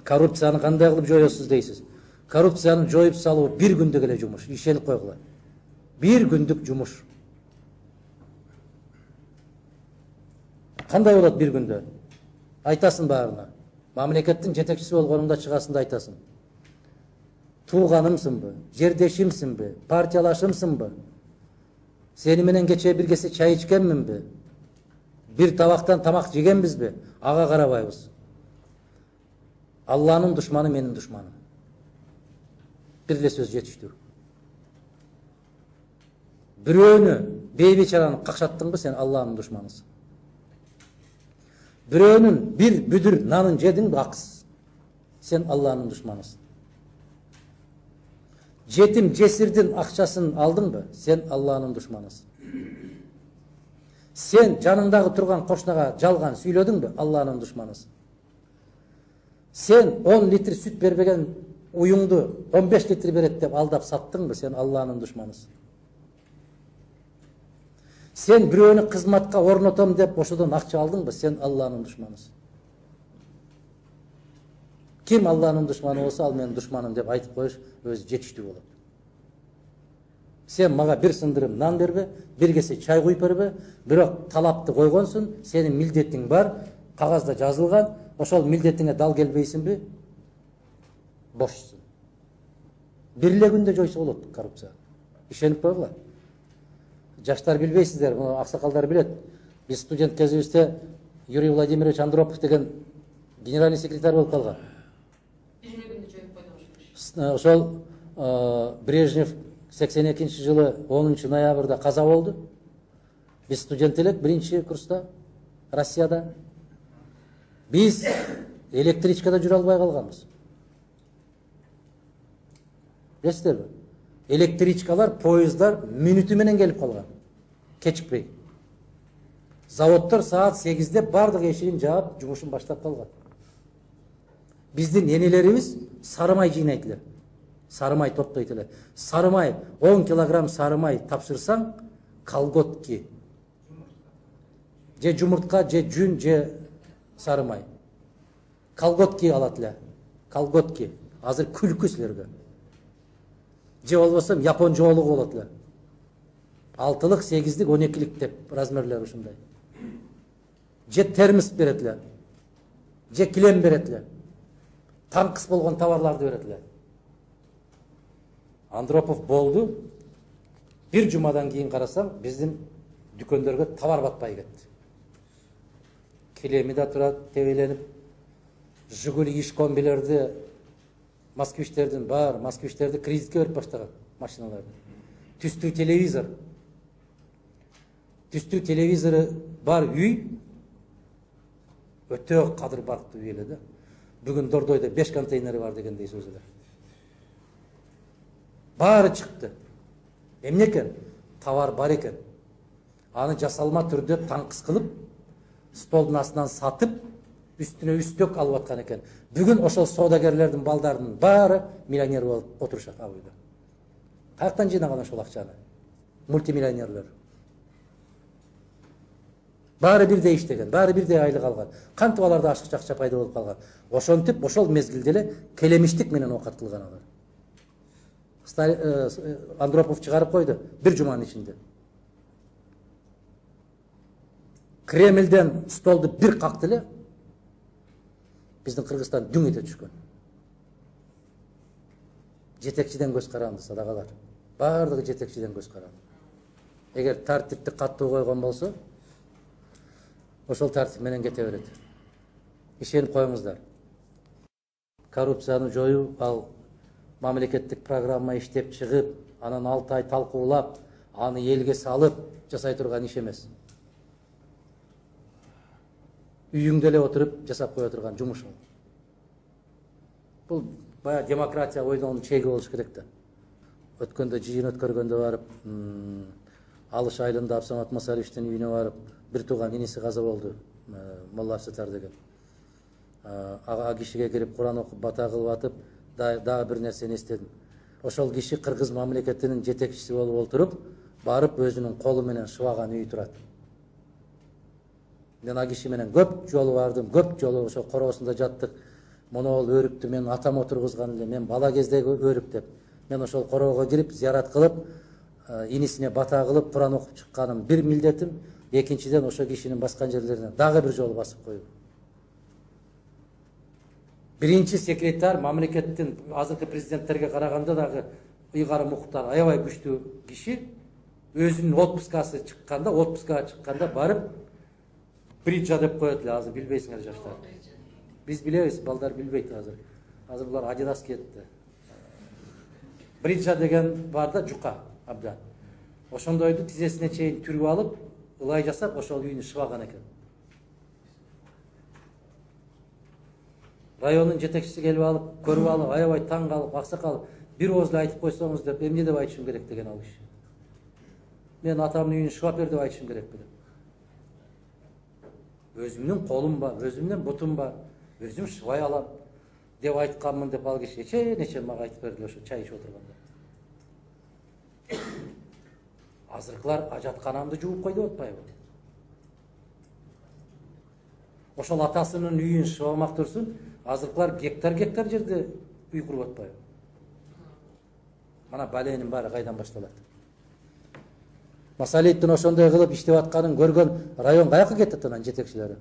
Коррупцияны кандай кылып жоёсуз дейсиз? Коррупцияны жоюп салуу бир күндүк эле жумуш, ишенип койгула. Бир күндүк жумуш. Кандай болот бир күндө? Айтасың баарына. Мамлекеттин жетекчиси болгонуңда чыгасың да айтасың. Тууганымсыңбы, жердешимсиңби, партиялашымсыңбы? Сени менен кечээ бир кесе чай ичкенминби? Бир табактан тамак жегенбизби? Ага карабайбыз. Алланын душманы менин душманым. Бир эле сөз жетиштүү. Бирөөнү, бейбечараны какшаттыңбы, сен Алланын душманысың. Бирөөнүн бир бүдүр нанын жедиңби, аксыз. Сен Алланын душманысың. Жетим жесирдин акчасын алдыңбы, сен Алланын душманысың. Сен жаныңдагы турган кошунага жалган сүйлөдүңбү, Алланын душманысың. Сен 10 литр сүт бербеген уюңду 15 литр берет деп алдап саттыңбы, сен Алланын душманысың. Сен бирөөнү кызматка орнотом деп ошодон акча алдыңбы, сен Алланын душманысың. Ким Алланын душманы болсо, ал менин душманым деп айтып коюш өзү жетиштүү болот. Сен мага бир сындырым нан бербе, бир кесе чай куюп бербе, бирок талапты койгонсуң, сенин милдетиң бар, кагазда жазылган, ошол милдетиңе дал келбейсиңби, бошсуң. Бир эле күндө жойсо болот коррупция. Ишенип койгула. Жаштар билбейсиздер, муну аксакалдар билет. Биз студент кезибизде Юрий Владимирович Андропов деген генеральный секретарь болуп калган. Ошол Брежнев 82 жылы 10 ноябрда каза болду. Биз студент элек, биринчи курста Россияда. Биз электричкада жүрө албай калганбыз. Билесиздерби? Электричкалар, поездар мүнөтү менен келип калган. Кечикпей. Заводдор саат 8-де бардык эшигин жаап, жумушун баштап калган. Биздин энелерибиз сары май жыйнайт эле. Сары май топтойт эле. Сары май, 10 килограмм сары май тапшырсаң, колготки. Же жумуртка, же жүн, же сары май. Колготки алат эле. Колготки. Азыр күлкү силерге. Же болбосо япон жоолугу болот эле. 6-лык, 8-лик, 12-лик деп размерлери ушундай. Же термос берет эле. Же килем берет эле. Танкыс болгон товарларды берет эле. Андропов болду. Бир жумадан кийин карасаң, биздин дүкөндөргө товар батпай кетти. Килеми да турат, тебеленип, Жигули иш-комбилерди, москвичтердин бар, москвичтерди кредитке берип баштаган машиналарды. Түстүү телевизор. Түстүү телевизору бар үй өтө кадыр барктуу үй эле да. Бүгүн Дордойдо 5 контейнери бар дегендей сөз эле. Баары чыкты. Эмне экен? Товар бар экен. Аны жасалма түрдө танкыс кылып, столдун астынан сатып, үстүнө үстөк алып аткан экен. Бүгүн ошол соодагерлердин балдарынын баары миллионер болуп отурушат ал үйдө. Каяктан жыйнаган ошол акчаны? Мультимиллионерлер. Баары бирдей иштеген, баары бирдей айлык алган. Кантип аларда ашыкча акча пайда болуп калган? Ошентип ошол мезгилде эле келемиштик менен оокат кылган алар. Андропов чыгарып койду бир жуманын ичинде. Кремльден столду бир какты эле биздин Кыргызстан дүң эте түшкөн. Жетекчиден көз каранды садагалар. Бардыгы жетекчиден көз каранды. Эгер тартипти каттуу койгон болсо, ошол тартип менен кете берет. Ишенип коюңуздар. Коррупцияны жоюу ал мамлекеттик программа иштеп чыгып, анан 6 ай талкуулап, аны элге салып жасай турган иш эмес. Үйүңдө эле отуруп жасап кое турган жумуш. Бул бая демократия ойдонун чеги болуш керек да. Өткөндө жыйын өткөргөндө барып, Алыш айылында Абсамат Масариевичтин үйүнө барып, бир тууган иниси каза болду, Молла Абсатар деген. Ага кишиге кирип Куран окуп бата кылып атып, дагы бир нерсени эстедим. Ошол киши Кыргыз мамлекетинин жетекчиси болуп отуруп, барып өзүнүн колу менен шыбаган үй турат. Мен ага киши менен көп жолу бардым, көп жолу ошол короосунда жаттык. Моно ол өрүптү мен атам отургузган эле, мен бала кездеги өрүп деп. Мен ошол короого кирип, зиярат кылып, инисине бата кылып, Куран окуп чыкканым бир милдетим, экинчиден ошо кишинин баскан жерлерине дагы бир жолу басып коюп. Биринчи секретарь мамлекеттин азыркы президенттерге караганда дагы ыйгары муктар, аябай күчтүү киши, өзүнүн отпускасы чыкканда барып бриджа деп коет эле, азыр билбейсиңер жаштар. Биз билебиз, балдар билбейт азыр. Азыр булар Адидас кетти. Бриджа деген бар да, жука, абдан. Ошондойду тизесине чейин түрүп алып, ылай жасап, ошол үйүнү шыбаган экен. Районун жетекчиси келип алып, көрүп алып, аябай таң калып, аксакал, бир ооз эле айтып койсоңуз деп, эмне деп айтышым керек деген ал киши. Мен атамдын үйүнү шыбап бер деп айтышым керек белем. Өзүмдүн колум бар, өзүмдүн бутум бар, өзүм шыбай алам деп айтканмын деп ал киши нече мага айтып берди ошо чай ичип отурганда. Азыркылар ажатканамды жууп кой деп атпайбы? Ошол атасынын үйүн шыбамак турсун, азыркылар гектар жерде үй куруп атпайбы? Мана баленин баары кайдан башталат? Масалиевдин ошондой кылып иштеп атканын көргөн район каяка кетет анан жетекчилери?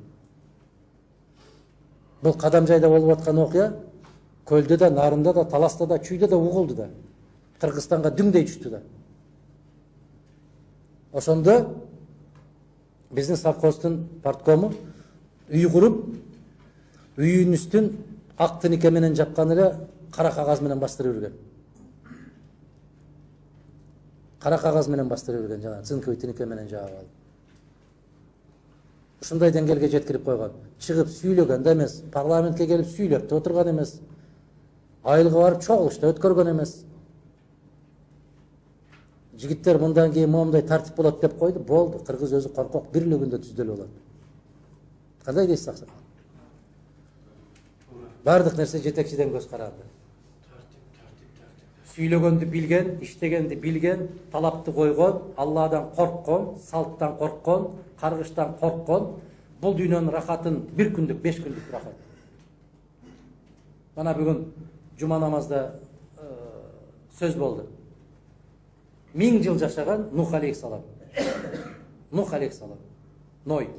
Бул Кадамжайда болуп аткан окуя Көлдө да, Нарында да, Таласта да, Чүйдө да угулду да. Кыргызстанга дүңдей түштү да. Ошондо биздин совхоздун парткому үй куруп, үйүнүн үстүн ак тинике менен жапкан эле, кара кагаз менен бастырып жүргөн. Кара кагаз менен бастырып жүргөн, жана цинковый тинике менен жаап алып. Ушундай деңгээлге жеткирип койгон. Чыгып сүйлөгөн да эмес, парламентке келип сүйлөп да отурган эмес. Айылга барып чогулушта өткөргөн эмес. Жигиттер мындан кийин момундай тартип болот деп койду, болду. Кыргыз өзү коркок, бир эле күндө түздөлүп алат. Кандай дейсиз аксакал? Бардык нерсе жетекчиден көз каранды. Сүйлөгөндү билген, иштегенди билген, талапты койгон, Алладан корккон, салттан корккон, каргыштан корккон, бул дүйнөнүн рахатын бир күндүк, 5 күндүк рахат. Мана бүгүн жума намазда сөз болду. 1000 жыл жашаган Нух алейхиссалам. Нух алейхиссалам. Ной.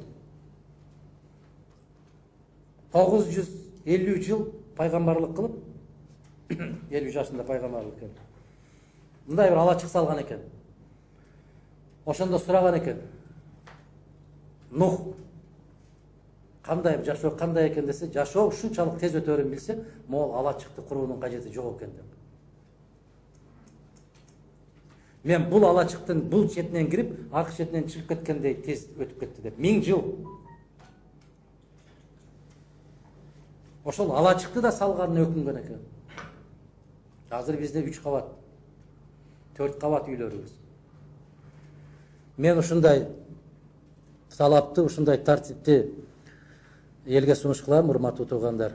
950 жыл пайгамбарлык кылып, 50 жашында пайгамбарлык кылып. Мындай бир алачык салган экен. Ошондо сураган экен. Нух кандай жашоо кандай экен десе, жашоо ушунчалык тез өтөрүн билсе, могул алачыкты куруунун кажети жок экен деп. Мен бул алачыктын бул четинен кирип, аркы четинен чыгып кеткендей тез өтүп кетти деп. 1000 жыл. Ошол алачыкты да салганына өкүнгөн экен. Азыр бизде 3 кабат, 4 кабат үйлөрүбүз. Мен ушундай талапты, ушундай тартипти элге сунуш кылам, урматтуу туугандар.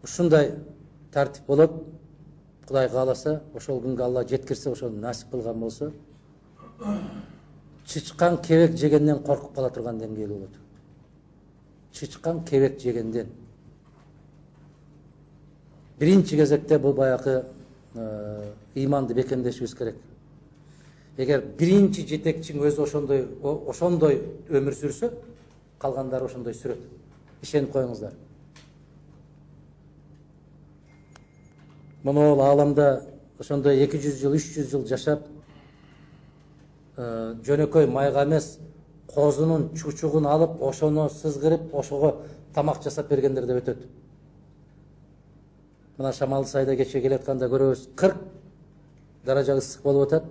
Ушундай тартип болот, Кудай кааласа, ошол күнгө Алла жеткирсе, ошону насип кылган болсо, чычкан кебек жегенден коркуп кала турган деңгээл болот. Чычкан кебек жегенден. Биринчи кезекте бул баягы ыйманды бекемдешибиз керек. Эгер биринчи жетекчиң өзү ошондой өмүр сүрсө, калгандары ошондой сүрөт. Ишенип коюңуздар. Мону ааламда ошондой 200 жыл, 300 жыл жашап, жөнөкөй майга эмес, козунун чучугун алып, ошону сызгырып, ошого тамак жасап бергендер деп өтөт. Мына Шамалды сайда кече келатканда көрөбүз, 40 даража ысык болуп атат.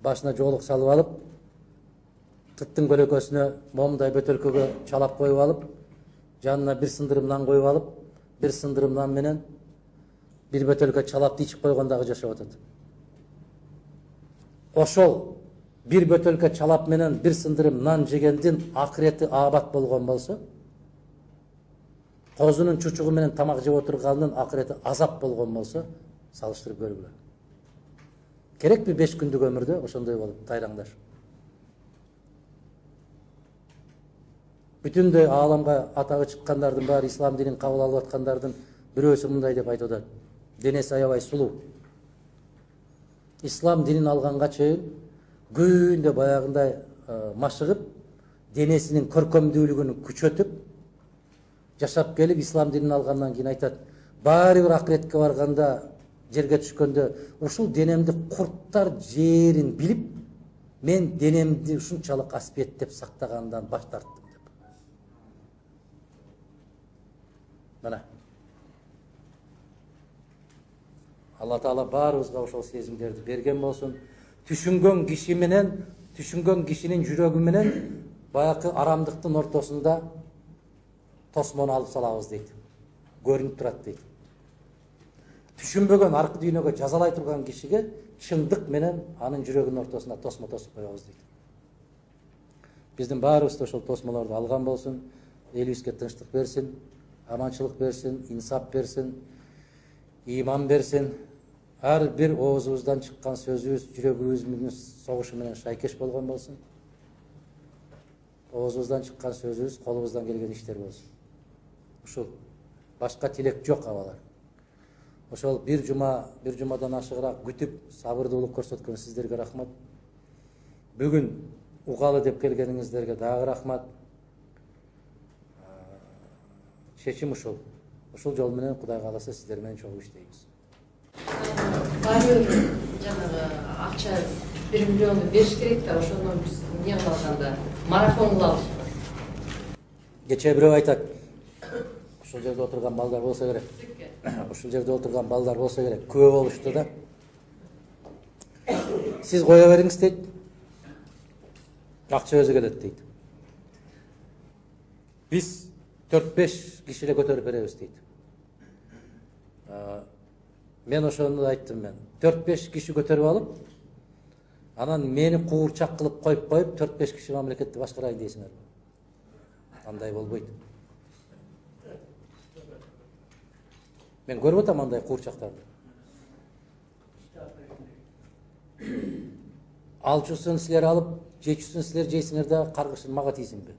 Башына жоолук салып алып, тыттын көлөкөсүнө момундай бөтөлкөгө чалап коюп алып, жанына бир сындырым нан коюп алып, бир сындырым нан менен бир бөтөлкө чалапты ичип койгондагы жашап атат. Ошол бир бөтөлкө чалап менен бир сындырым нан жегендин акырети абат болгон болсо, козунун чучугу менен тамак жеп отурганынын акырети азап болгон болсо, салыштырып көргүлө. Керекпи 5 күндүк өмүрдө ошондой болуп тайраңдаш. бүтүндөй ааламга атагы чыккандардын баары, ислам динин кабыл алып аткандардын бирөөсү мындай деп айтып атат: денеси аябай сулуу. Ислам динин алганга чейин күндө баягындай машыгып, денесинин көркөмдүүлүгүн күчөтүп жашап келип, ислам динин алгандан кийин айтат: баары бир акыретке барганда, жерге түшкөндө ушул денемди курттар жерин билип, мен денемди ушунчалык аспеттеп сактагандан баш тарттым деп. Мына Алла Таала баарыбызга ошол сезимдерди берген болсун. Түшүнгөн киши менен, түшүнгөн кишинин жүрөгү менен баягы арамдыктын ортосунда тосмону алып салабыз дейт. Көрүнүп турат дейт. Түшүнбөгөн, аркы дүйнөгө жазалай турган кишиге чындык менен анын жүрөгүнүн ортосуна тосмо тосуп коебуз дейт. Биздин баарыбыз ошол тосмолорду алган болсун. Элибизге тынчтык берсин, аманчылык берсин, инсап берсин, иман берсин. Ар бир оозубуздан чыккан сөзүбүз жүрөгүбүздүн согушу менен шайкеш болгон болсун. Оозубуздан чыккан сөзүбүз колубуздан келген иштер болсун. Ушул башка тилек жок абалар. Ошол бир жумадан ашыгыраак күтүп, сабырдуулук көрсөткөн сиздерге рахмат. Бүгүн угалы деп келгениңиздерге дагы рахмат. Чечим ушул. Ушул жол менен Кудай кааласа сиздер менен чогуу иштейбиз. Баары жанагы акча 1 миллионду бериш керек да, ошону биз эмне кылып алганда марафон кылабыз. Кечээ бирөө айтат: ушул жерде отурган балдар болсо керек. Ушул жерде отурган балдар болсо керек. Күбө болушту да. Сиз кое бериңиз дейт. Акча өзү келет дейт. Биз 4-5 кишиге көтөрүп беребиз дейт. Мен ошону айттым мен. 4-5 киши көтөрүп алып, анан мени куурчак кылып коюп 4-5 киши мамлекетти башкарайын дейсиңер. Андай болбойт. Мен көрүп атам андай куурчактарды. Алчусын силер алып, жечүсүн силер жейсиңер да, каргышын мага тийсиңби?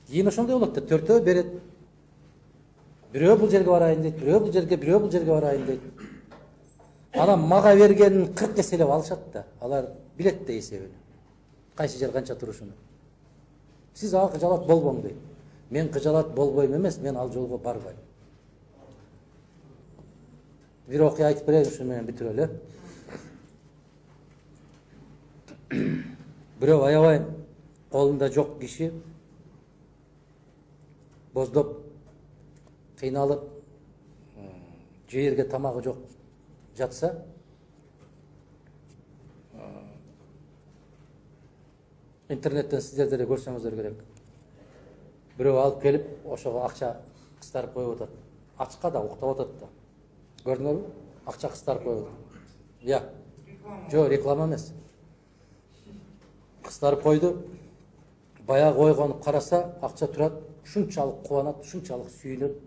Кийин ошондой болот да, төртөө берет. Бирөө бул жерге барайын дейт, бирөө бул жерге барайын дейт. Анан мага бергенин 40 эселеп алышат да. Алар билет да эсебин. Кайсы жер канча турушун. Сиз ага кыжалат болбоң дейт. Мен кыжалат болбойм эмес, мен ал жолго барбайм. Бир окуя айтып берейин, ушуну менен бүтүрөлү. Бирөө аябай колунда жок киши боздоп, кыйналып, жээрге тамагы жок жатса, интернеттен сиздерде эле көрсөңүздөр керек. Бирөө алып келип, ошого акча кыстарып коюп атат. Ачка да уктап атат да. Көрдүңөрбү? Акча кыстарып коюп атат. Я. Жо, реклама эмес. Кыстарып койду. Баягы койгонуп караса, акча турат, ушунчалык кубанат, ушунчалык сүйүнөт.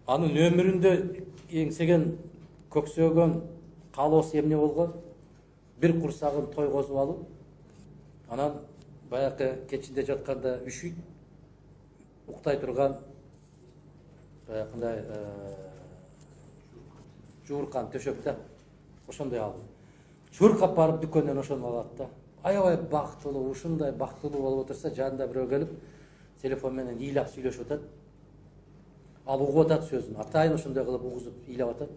Анын өмүрүндө эңсеген, көксөгөн каалоосу эмне болгон? Бир курсагын тойгозуп алып, анан баягы кечинде жатканда үшүйт, уктай турган баягындай жууркан төшөк да, ошондой алып. Чуркап барып дүкөндөн ошону алат да. Аябай бактылуу, ушундай бактылуу болуп отурса, жанында бирөө келип, телефон менен ыйлап сүйлөшүп атат. Ал угуп атат сөзүн. Атайын ошондой кылып угузуп ыйлап атат.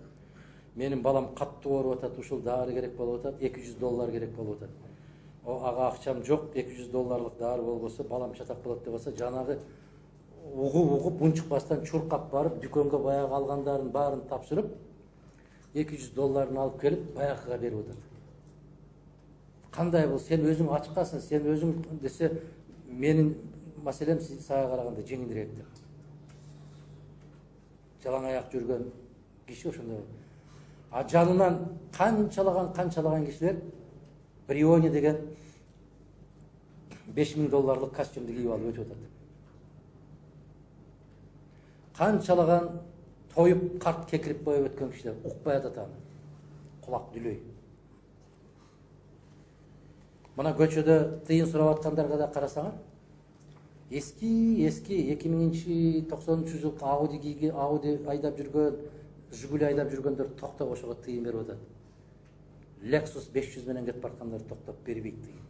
Менин балам каттуу ооруп атат, ушул дары керек болуп атат, $200 керек болуп атат. Ага акчам жок, $200 дары болбосо, балам чатак болот деп атса, жанагы угуп унчукпастан чуркап барып, дүкөнгө баягы алгандарын баарын тапшырып, $200 алып келип, баягыга берип атат. Кандай бул, сен өзүң ачкасың, сен өзүң десе, менин маселем сага караганда жеңилирээк деп. Жалаң аяк жүргөн киши ошондой. А жанынан канчалаган кишилер Бриони деген $5000 костюмду кийип алып өтүп атат. Канчалаган тоюп карт кекирип коюп өткөн кишилер укпай атат аны. Кулак дүлөй. Мына көчөдө тыйын сурап аткандарга да карасаңар, эски 2090 жылкы Ауди айдап жүргөн, Жигули айдап жүргөндөр токтоп ошого тыйын берип атат. Lexus 500 менен кетип бараткандар токтоп бербейт тыйын.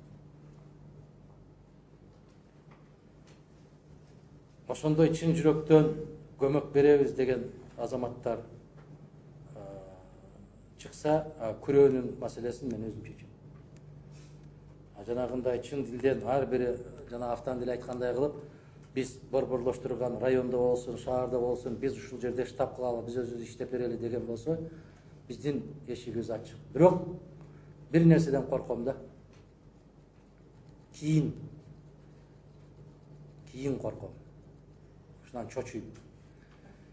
Ошондой чын жүрөктөн көмөк беребиз деген азаматтар чыкса, күрөөнүн маселесин мен өзүм чечем. Жанагындай чын дилден ар бири жана автомобиль айткандай кылып, биз борборлоштурган райондо болсун, шаарда болсун, биз ушул жерде штаб кылалы, биз өзүбүз иштеп берели деген болсо, биздин эшигибиз ачык. Бирок бир нерседен корком да. Кийин корком. Ушунан чочуйм.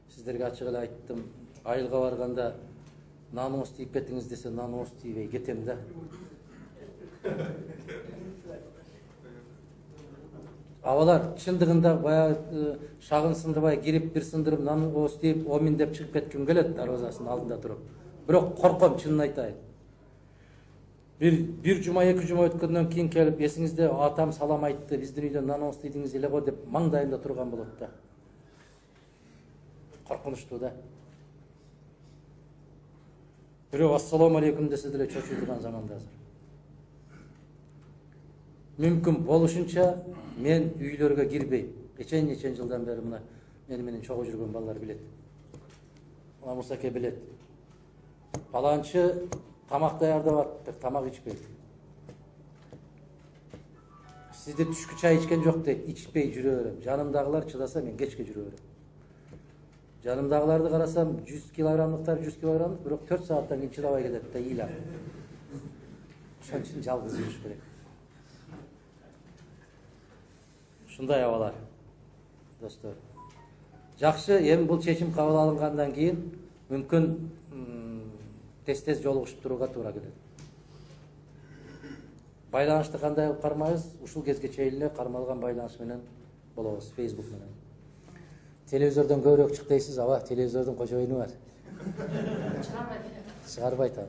Сиздерге ачык эле айттым, айылга барганда наныңыз тийип кетиңиз десе, наныңыз тийбей кетем да. Абалар чындыгында баягы шагын сындырбай кирип, бир сындырып нанын ооз тийип, 10 миң деп чыгып кетким келет дарбазасынын алдында туруп. Бирок корком, чынын айтайын. Бир жума, 2 жума өткөндөн кийин келип, эсиңизде атам салам айтты, биздин үйдөн нан ооз тийдиңиз эле го деп маңдайымда турган болот да. Коркунучтуу да. Бирөө ассаламу алейкум десе деле чочуйдурган заманда азыр. Мүмкүн болушунча мен үйлөргө кирбейм. Нечен жылдан бери мына менен чогуу жүргөн балдар билет. Мына Мусаке билет. Паланчы тамак даярдап атып, тамак ичпейт. Сизде түшкү чай ичкен жок дейт, ичпей жүрө берем. Жанымдагылар чыдаса мен кечке жүрө берем. Жанымдагыларды карасам 100 килограммдыктар 100 килограммдык, бирок 4 сааттан кийин чыдабай кетет да, ыйлап. Ошон үчүн жалгыз жүрүш керек. Ушундай абалар, достор. Жакшы, эми бул чечим кабыл алынгандан кийин мүмкүн тез жолугушуп турууга туура келет. Байланышты кандай кылып кармайбыз? Ушул кезге чейин эле кармалган байланыш менен болобуз, Facebook менен. Телевизордон көбүрөөк чык дейсиз, аба, телевизордун кожоюну бар. Чыгарбайт аны.